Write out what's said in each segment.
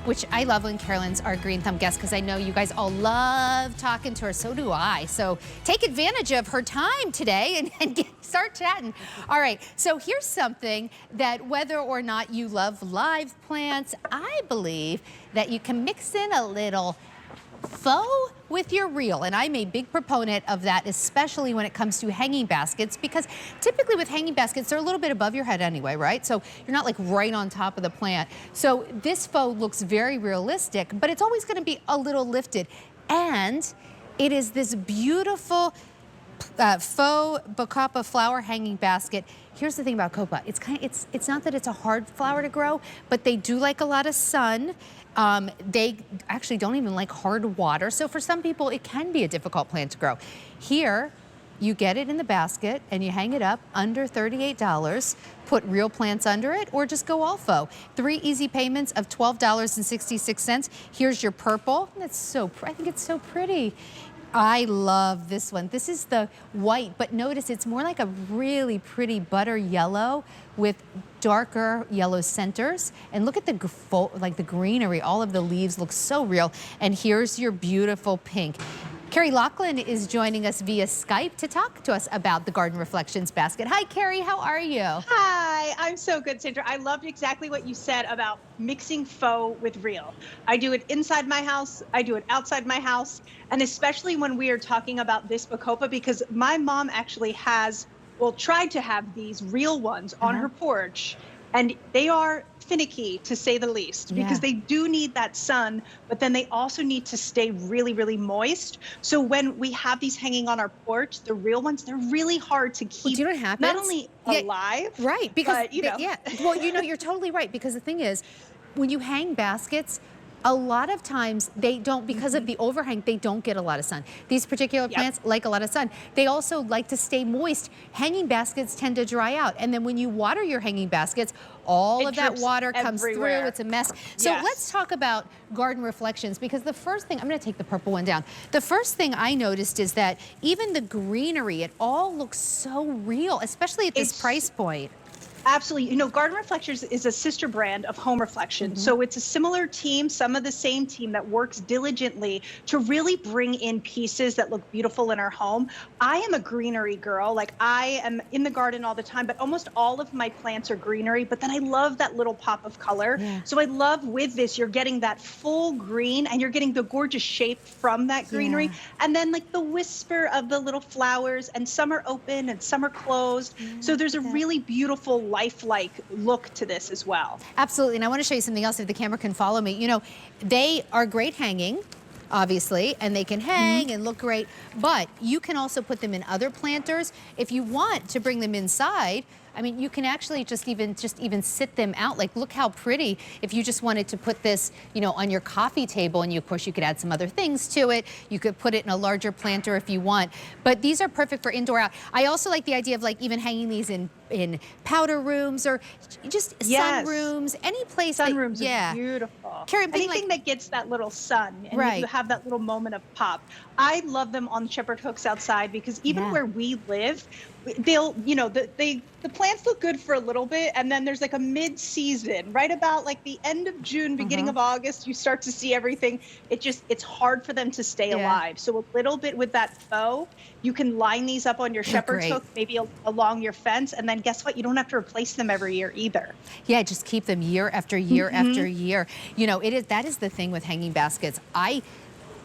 which I love when Carolyn's our Green Thumb guest because I know you guys all love talking to her. So do I. So take advantage of her time today and start chatting. All right, so here's something that whether or not you love live plants, I believe that you can mix in a little faux with your real, and I'm a big proponent of that, especially when it comes to hanging baskets, because typically with hanging baskets, they're a little bit above your head anyway, right? So you're not like right on top of the plant. So this faux looks very realistic, but it's always gonna be a little lifted. And it is this beautiful faux Bacopa flower hanging basket. Here's the thing about copa. It's not that it's a hard flower to grow, but they do like a lot of sun. They actually don't even like hard water. So for some people, it can be a difficult plant to grow. Here, you get it in the basket and you hang it up under $38. Put real plants under it or just go all faux. 3 easy payments of $12.66. Here's your purple. That's so, I think it's so pretty. I love this one. This is the white, but notice it's more like a really pretty butter yellow with darker yellow centers. And look at the the greenery. All of the leaves look so real. And here's your beautiful pink. Carrie Lachlan is joining us via Skype to talk to us about the Garden Reflections basket. Hi, Carrie, how are you? Hi, I'm so good, Sandra. I loved exactly what you said about mixing faux with real. I do it inside my house, I do it outside my house, and especially when we are talking about this Bacopa, because my mom actually has, well, tried to have these real ones on her porch, and they are finicky, to say the least, because they do need that sun, but then they also need to stay really, really moist. So when we have these hanging on our porch, the real ones, they're really hard to keep. Well, do you know what happens? Not only alive, right? Because but, you know. Well, you know, you're totally right. Because the thing is, when you hang baskets, a lot of times they don't, because of the overhang, they don't get a lot of sun. These particular plants like a lot of sun. They also like to stay moist. Hanging baskets tend to dry out. And then when you water your hanging baskets, all of that water comes through. It's a mess. So let's talk about Garden Reflections, because the first thing, I'm gonna take the purple one down. The first thing I noticed is that even the greenery, it all looks so real, especially at this price point. Absolutely. You know, Garden Reflections is a sister brand of Home Reflections. So it's a similar team, some of the same team that works diligently to really bring in pieces that look beautiful in our home. I am a greenery girl. Like, I am in the garden all the time, but almost all of my plants are greenery. But then I love that little pop of color. So I love with this, you're getting that full green and you're getting the gorgeous shape from that greenery. And then like the whisper of the little flowers, and some are open and some are closed. So there's a really beautiful lifelike look to this as well. Absolutely, and I want to show you something else if the camera can follow me. You know, they are great hanging, obviously, and they can hang and look great, but you can also put them in other planters. If you want to bring them inside, I mean, you can actually just even sit them out. Like, look how pretty. If you just wanted to put this, you know, on your coffee table, and of course you could add some other things to it. You could put it in a larger planter if you want. But these are perfect for indoor out. I also like the idea of like even hanging these in powder rooms or just sun rooms, any place. Sunrooms are beautiful. Carrie, anything that gets that little sun and you have that little moment of pop. I love them on shepherd hooks outside, because even where we live, they'll, you know, the plants look good for a little bit, and then there's like a mid-season, right about like the end of June, beginning of August, you start to see everything. It's hard for them to stay alive. So a little bit with that faux, you can line these up on your shepherd's hook, maybe along your fence, and then guess what? You don't have to replace them every year either. Yeah, just keep them year after year after year. You know, that is the thing with hanging baskets.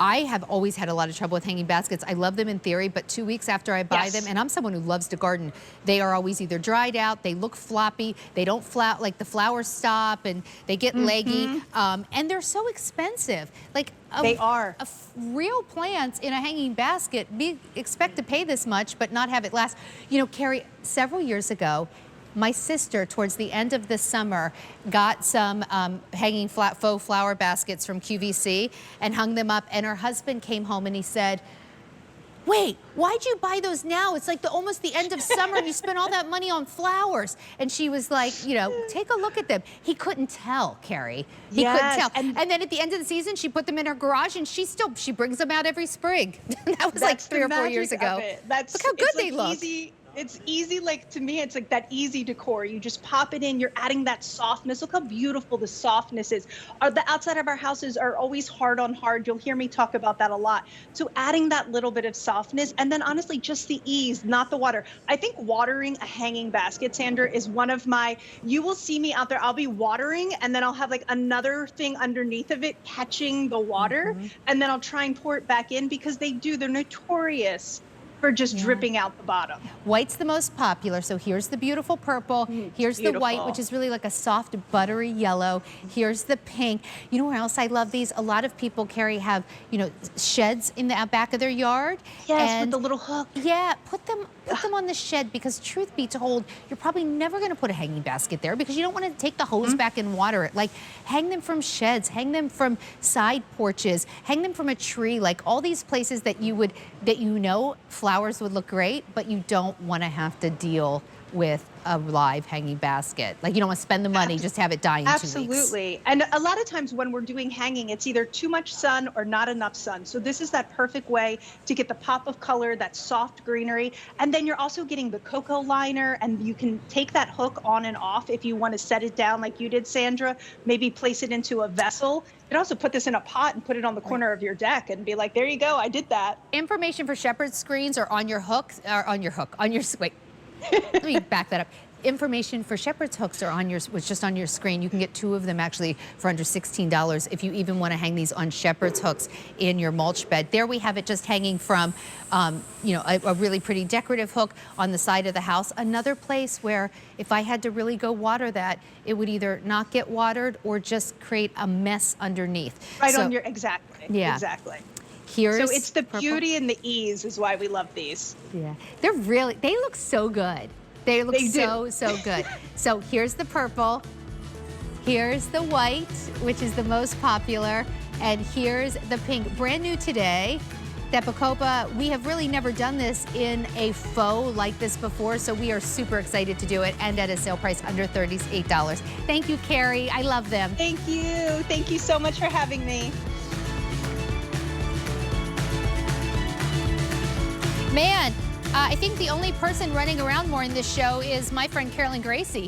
I have always had a lot of trouble with hanging baskets. I love them in theory, but 2 weeks after I buy them, and I'm someone who loves to garden, they are always either dried out, they look floppy, they don't like the flowers stop, and they get leggy, and they're so expensive. Like, they are. Real plants in a hanging basket, expect to pay this much, but not have it last. You know, Carrie, several years ago, my sister, towards the end of the summer, got some hanging faux flower baskets from QVC and hung them up. And her husband came home and he said, "Wait, why'd you buy those now? It's like almost the end of summer and you spent all that money on flowers." And she was like, you know, take a look at them. He couldn't tell, Carrie. He couldn't tell. And then at the end of the season, she put them in her garage, and she brings them out every spring. That was like 3 or 4 years ago. Look how good they look. It's easy, like to me, it's like that easy decor. You just pop it in, you're adding that softness. Look how beautiful the softness is. The outside of our houses are always hard on hard. You'll hear me talk about that a lot. So adding that little bit of softness, and then honestly, just the ease, not the water. I think watering a hanging basket, Sandra, is one of my, you will see me out there, I'll be watering, and then I'll have like another thing underneath of it catching the water, and then I'll try and pour it back in because they're notorious for just dripping out the bottom. White's the most popular, so here's the beautiful purple. Here's the white, which is really like a soft, buttery yellow. Here's the pink. You know where else I love these? A lot of people, Carrie, have, you know, sheds in the back of their yard. Yes, and with the little hook. Yeah, put them on the shed, because truth be told, you're probably never gonna put a hanging basket there because you don't wanna take the hose back and water it. Like, hang them from sheds, hang them from side porches, hang them from a tree, like all these places that you know flowers would look great, but you don't wanna have to deal with a live hanging basket. Like, you don't want to spend the money, just have it die in 2 weeks. Absolutely. And a lot of times when we're doing hanging, it's either too much sun or not enough sun. So this is that perfect way to get the pop of color, that soft greenery. And then you're also getting the cocoa liner, and you can take that hook on and off if you want to set it down like you did, Sandra. Maybe place it into a vessel. You can also put this in a pot and put it on the corner of your deck and be like, there you go, I did that. Information for shepherd screens are on your hook, wait. Let me back that up. Information for shepherd's hooks are was just on your screen. You can get 2 of them actually for under $16 if you even want to hang these on shepherd's hooks in your mulch bed. There we have it just hanging from, you know, a really pretty decorative hook on the side of the house. Another place where if I had to really go water that, it would either not get watered or just create a mess underneath. Right on your, exactly. Yeah. Exactly. Here's so it's the purple. Beauty and the ease is why we love these. Yeah, they look so good. They look so good. So here's the purple, here's the white, which is the most popular, and here's the pink. Brand new today, that Bacopa, we have really never done this in a faux like this before, so we are super excited to do it, and at a sale price under $38. Thank you, Carrie. I love them. Thank you. Thank you so much for having me. Man, I think the only person running around more in this show is my friend Carolyn Gracie.